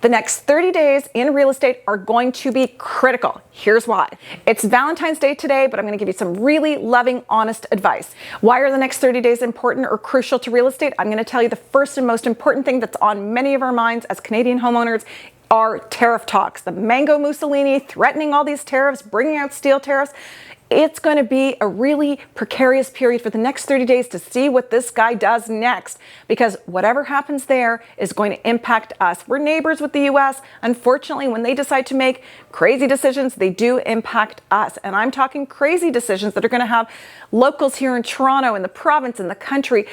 The next 30 days in real estate are going to be critical. Here's why. It's Valentine's Day today, but I'm going to give you some really loving, honest advice. Why are the next 30 days important or crucial to real estate? I'm going to tell you the first and most important thing that's on many of our minds as Canadian homeowners are tariff talks. The Mango Mussolini threatening all these tariffs, bringing out steel tariffs. It's going to be a really precarious period for the next 30 days to see what this guy does next, because whatever happens there is going to impact us. We're neighbors with the US. Unfortunately, when they decide to make crazy decisions, they do impact us. And I'm talking crazy decisions that are going to have locals here in Toronto, in the province, in the country,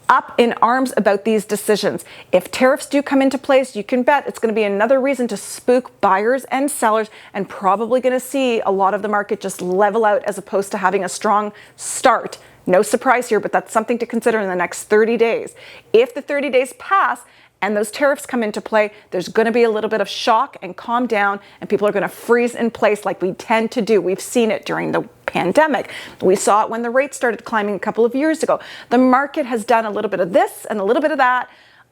up in arms about these decisions. If tariffs do come into place, you can bet it's going to be another reason to spook buyers and sellers, and probably going to see a lot of the market just level out as opposed to having a strong start. No surprise here, but that's something to consider in the next 30 days. If the 30 days pass and those tariffs come into play, there's going to be a little bit of shock and calm down, and people are going to freeze in place like we tend to do. We've seen it during the pandemic. We saw it when the rates started climbing a couple of years ago. The market has done a little bit of this and a little bit of that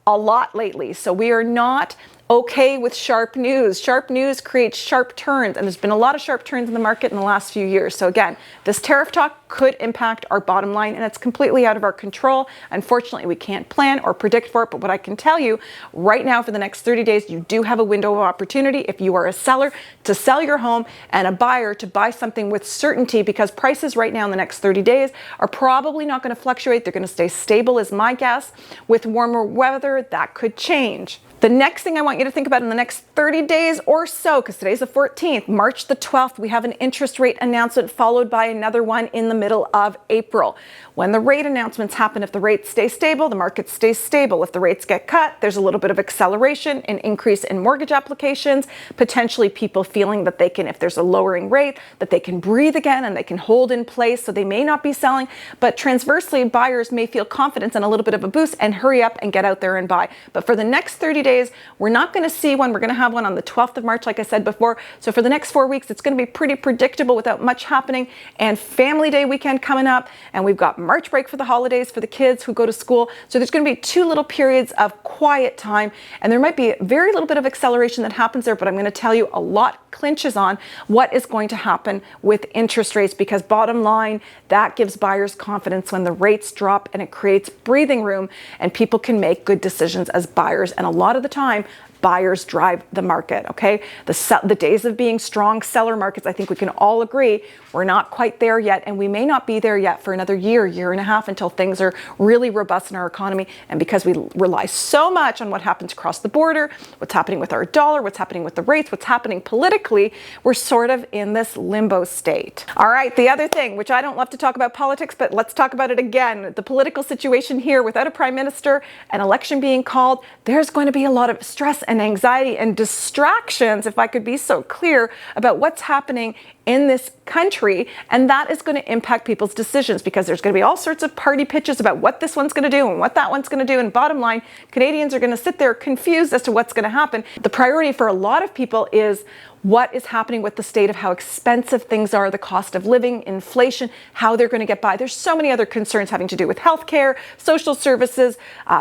a lot lately. So we are not okay with sharp news. Sharp news creates sharp turns, and there's been a lot of sharp turns in the market in the last few years. So again, this tariff talk could impact our bottom line, and it's completely out of our control. Unfortunately, we can't plan or predict for it, but what I can tell you right now, for the next 30 days, you do have a window of opportunity if you are a seller to sell your home and a buyer to buy something with certainty, because prices right now in the next 30 days are probably not going to fluctuate. They're going to stay stable is my guess. With warmer weather, that could change. The next thing I want you to think about in the next 30 days or so, because today's the 14th, March the 12th, we have an interest rate announcement followed by another one in the middle of April. When the rate announcements happen, if the rates stay stable, the market stays stable. If the rates get cut, there's a little bit of acceleration, an increase in mortgage applications, potentially people feeling that they can, if there's a lowering rate, that they can breathe again and they can hold in place, so they may not be selling. But transversely, buyers may feel confidence and a little bit of a boost and hurry up and get out there and buy. But for the next 30 days, we're not going to see one. We're going to have one on the 12th of March, like I said before. So for the next 4 weeks, it's going to be pretty predictable without much happening. And Family Day weekend coming up, and we've got March break for the holidays for the kids who go to school. So there's going to be 2 little periods of quiet time, and there might be very little bit of acceleration that happens there, but I'm going to tell you a lot clinches on what is going to happen with interest rates, because bottom line, that gives buyers confidence when the rates drop, and it creates breathing room, and people can make good decisions as buyers. And a lot of the time, buyers drive the market, okay? The days of being strong seller markets, I think we can all agree, we're not quite there yet, and we may not be there yet for another year, year and a half, until things are really robust in our economy. And because we rely so much on what happens across the border, what's happening with our dollar, what's happening with the rates, what's happening politically, we're sort of in this limbo state. All right, the other thing, which I don't love to talk about politics, but let's talk about it again. The political situation here, without a prime minister, an election being called, there's going to be a lot of stress and anxiety and distractions, if I could be so clear, about what's happening in this country, and that is going to impact people's decisions, because there's going to be all sorts of party pitches about what this one's going to do and what that one's going to do, and bottom line, Canadians are going to sit there confused as to what's going to happen. The priority for a lot of people is what is happening with the state of how expensive things are, the cost of living, inflation, how they're going to get by. There's so many other concerns having to do with healthcare, social services,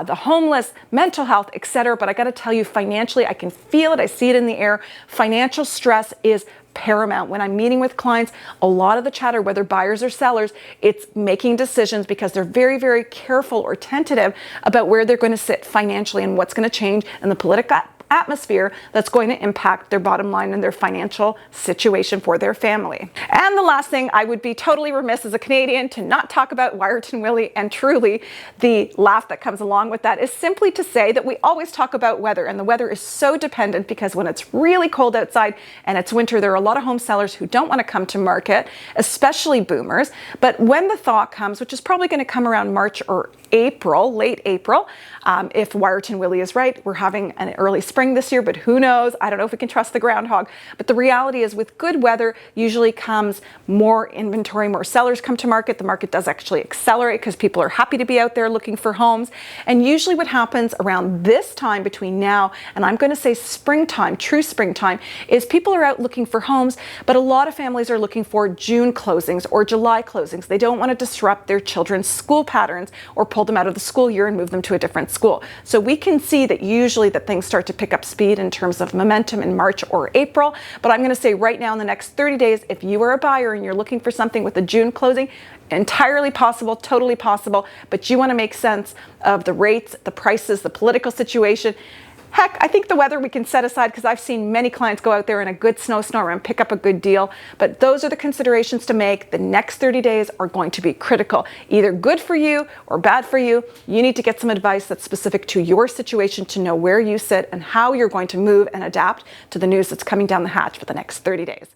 the homeless, mental health, etc. But I got to tell you, financially, I can feel it. I see it in the air. Financial stress is paramount. When I'm meeting with clients, a lot of the chatter, whether buyers or sellers, it's making decisions because they're very, very careful or tentative about where they're going to sit financially and what's going to change in the political atmosphere that's going to impact their bottom line and their financial situation for their family. And the last thing, I would be totally remiss as a Canadian to not talk about Wiarton Willie, and truly the laugh that comes along with that is simply to say that we always talk about weather, and the weather is so dependent, because when it's really cold outside and it's winter, there are a lot of home sellers who don't want to come to market, especially boomers. But when the thaw comes, which is probably going to come around March or April, late April, if Wiarton Willie is right, we're having an early spring this year, but who knows? I don't know if we can trust the groundhog. But the reality is, with good weather usually comes more inventory, more sellers come to market. The market does actually accelerate because people are happy to be out there looking for homes. And usually what happens around this time between now and, I'm going to say, springtime, true springtime, is people are out looking for homes, but a lot of families are looking for June closings or July closings. They don't want to disrupt their children's school patterns or pull pull them out of the school year and move them to a different school. So we can see that usually that things start to pick up speed in terms of momentum in March or April. But I'm going to say right now in the next 30 days, if you are a buyer and you're looking for something with a June closing, entirely possible, totally possible, but you want to make sense of the rates, the prices, the political situation. Heck, I think the weather we can set aside because I've seen many clients go out there in a good snowstorm and pick up a good deal. But those are the considerations to make. The next 30 days are going to be critical, either good for you or bad for you. You need to get some advice that's specific to your situation to know where you sit and how you're going to move and adapt to the news that's coming down the hatch for the next 30 days.